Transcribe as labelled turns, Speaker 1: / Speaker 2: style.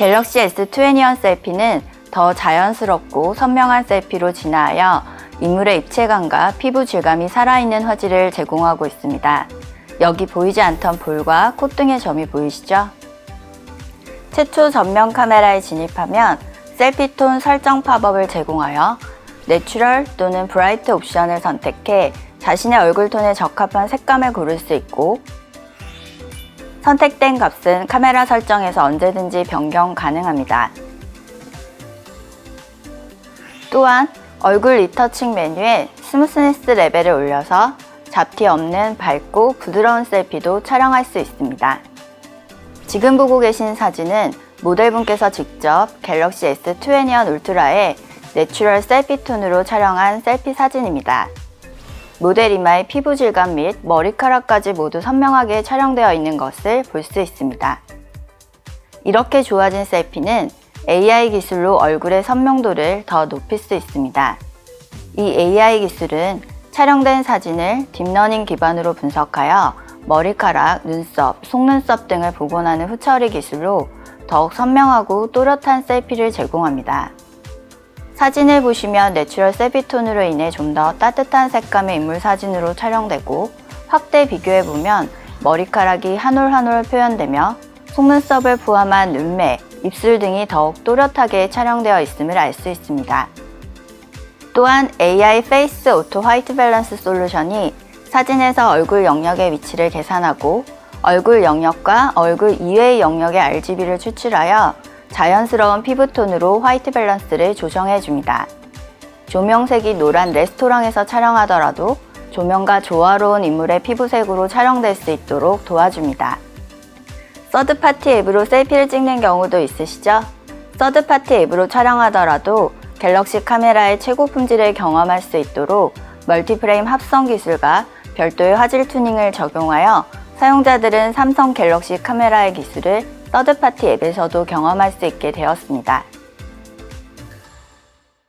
Speaker 1: 갤럭시 S21 셀피는 더 자연스럽고 선명한 셀피로 진화하여 인물의 입체감과 피부 질감이 살아있는 화질을 제공하고 있습니다. 여기 보이지 않던 볼과 콧등의 점이 보이시죠? 최초 전면 카메라에 진입하면 셀피톤 설정 팝업을 제공하여 내추럴 또는 브라이트 옵션을 선택해 자신의 얼굴톤에 적합한 색감을 고를 수 있고, 선택된 값은 카메라 설정에서 언제든지 변경 가능합니다. 또한 얼굴 리터칭 메뉴에 스무스니스 레벨을 올려서 잡티 없는 밝고 부드러운 셀피도 촬영할 수 있습니다. 지금 보고 계신 사진은 모델분께서 직접 갤럭시 S21 울트라에 내추럴 셀피톤으로 촬영한 셀피 사진입니다. 모델 이마의 피부 질감 및 머리카락까지 모두 선명하게 촬영되어 있는 것을 볼 수 있습니다. 이렇게 좋아진 셀피는 AI 기술로 얼굴의 선명도를 더 높일 수 있습니다. 이 AI 기술은 촬영된 사진을 딥러닝 기반으로 분석하여 머리카락, 눈썹, 속눈썹 등을 복원하는 후처리 기술로 더욱 선명하고 또렷한 셀피를 제공합니다. 사진을 보시면 내추럴 셀피톤으로 인해 좀 더 따뜻한 색감의 인물 사진으로 촬영되고, 확대 비교해보면 머리카락이 한 올 한 올 표현되며 속눈썹을 포함한 눈매, 입술 등이 더욱 또렷하게 촬영되어 있음을 알 수 있습니다. 또한 AI 페이스 오토 화이트 밸런스 솔루션이 사진에서 얼굴 영역의 위치를 계산하고 얼굴 영역과 얼굴 이외의 영역의 RGB를 추출하여 자연스러운 피부톤으로 화이트 밸런스를 조정해줍니다. 조명색이 노란 레스토랑에서 촬영하더라도 조명과 조화로운 인물의 피부색으로 촬영될 수 있도록 도와줍니다. 서드파티 앱으로 셀피를 찍는 경우도 있으시죠? 서드파티 앱으로 촬영하더라도 갤럭시 카메라의 최고 품질을 경험할 수 있도록 멀티프레임 합성 기술과 별도의 화질 튜닝을 적용하여 사용자들은 삼성 갤럭시 카메라의 기술을 서드파티 앱에서도 경험할 수 있게 되었습니다.